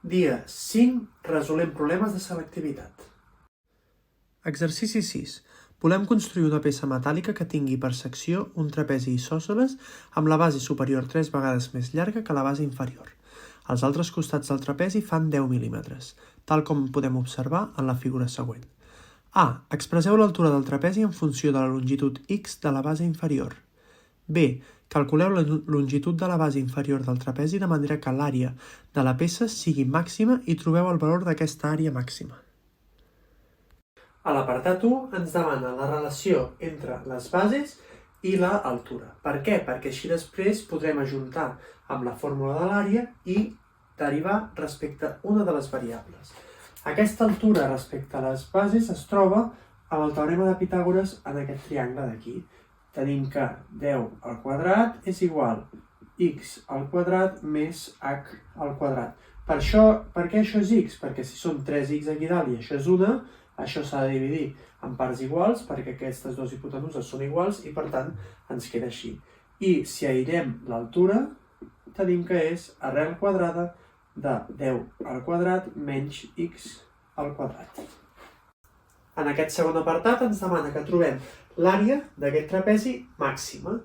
Dia 5. Resolem problemes de selectivitat. Exercici 6. Volem construir una peça metàl·lica que tingui per secció un trapezi isòsceles amb la base superior 3 vegades més llarga que la base inferior. Els altres costats del trapezi fan 10 mm, tal com podem observar en la figura següent. A. Expresseu l'altura del trapezi en funció de la longitud x de la base inferior. B. Calculeu la longitud de la base inferior del trapezi de manera que l'àrea de la peça sigui màxima i trobeu el valor d'aquesta àrea màxima. A l'apartat 1 ens demana la relació entre les bases i l'altura. Per què? Perquè així després podrem ajuntar amb la fórmula de l'àrea i derivar respecte a una de les variables. Aquesta altura respecte a les bases es troba amb el teorema de Pitàgores en aquest triangle d'aquí. Tenim que 10 al quadrat és igual a x al quadrat més h al quadrat. Per què això és x? Perquè si són 3x aquí dalt i això és 1, això s'ha de dividir en parts iguals perquè aquestes dues hipotenuses són iguals i per tant ens queda així. I si aïllem l'altura tenim que és arrel quadrada de 10 al quadrat menys x al quadrat. En aquest segon apartat ens demana que trobem l'àrea d'aquest trapezi màxima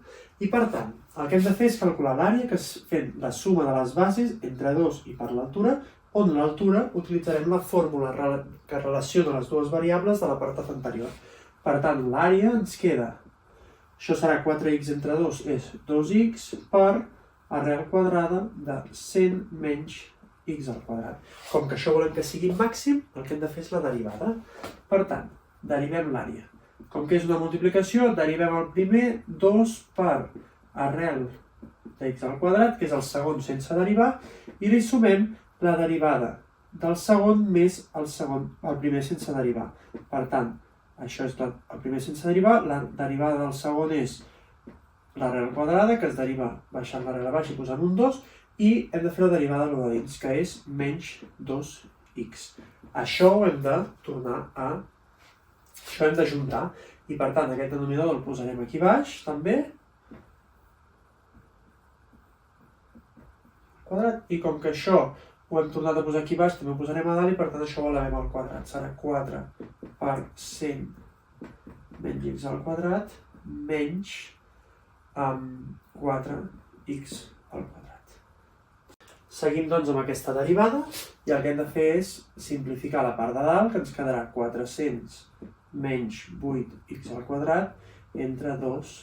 i per tant el que hem de fer és calcular l'àrea que és fent la suma de les bases entre 2 i per l'altura, on l'altura utilitzarem la fórmula que relaciona les dues variables de l'apartat anterior. Per tant, l'àrea ens queda, això serà 4x entre 2 és 2x per arrel quadrada de 100 menys x al quadrat. Com que això volem que sigui màxim, el que hem de fer és la derivada. Per tant, derivem l'àrea. Com que és una multiplicació, derivem el primer 2 per arrel de x al quadrat, que és el segon sense derivar, i li sumem la derivada del segon més el primer sense derivar. Per tant, això és el primer sense derivar, la derivada del segon és l'arrel quadrada, que es deriva baixant l'arrel a baix i posant un 2, i hem de fer la derivada de l'1 de dins, que és menys 2x. Això ho hem de tornar a... Això hem d'ajuntar, i per tant aquest denominador el posarem aquí baix, també. I com que això ho hem tornat a posar aquí baix, també ho posarem a dalt i per tant això ho elevem al quadrat. Serà 4 per 100 menys x al quadrat menys 4x al quadrat. Seguim doncs amb aquesta derivada i el que hem de fer és simplificar la part de dalt, que ens quedarà 400 menys 8x al quadrat entre 2,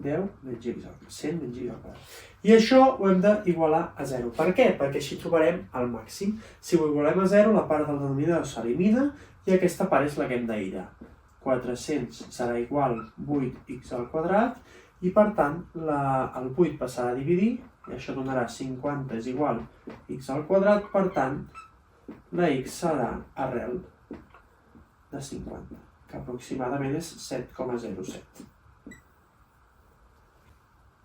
10 menys x al quadrat, 100 menys x al quadrat. I això ho hem d'igualar a 0. Per què? Perquè així trobarem el màxim. Si ho igualem a 0, la part del denominador s'elimina i aquesta part és la que hem d'aïllar. 400 serà igual a 8x al quadrat i per tant el 8 passarà a dividir i això donarà 50 és igual a x al quadrat, per tant la x serà arrel de 50, que aproximadament és 7,07.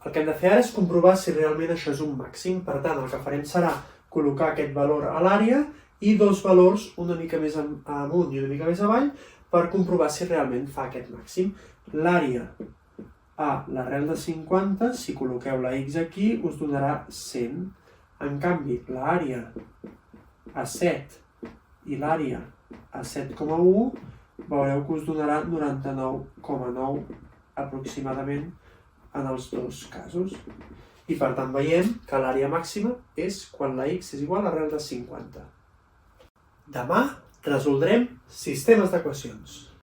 El que hem de fer ara és comprovar si realment això és un màxim, per tant el que farem serà col·locar aquest valor a l'àrea i dos valors una mica més amunt i una mica més avall per comprovar si realment fa aquest màxim. L'àrea a l'arrel de 50, si col·loqueu la x aquí, us donarà 100. En canvi, l'àrea a 7 i l'àrea a 7,1 veureu que us donarà 99,9 aproximadament en els dos casos. I per tant veiem que l'àrea màxima és quan la x és igual a arrel de 50. Demà resoldrem sistemes d'equacions.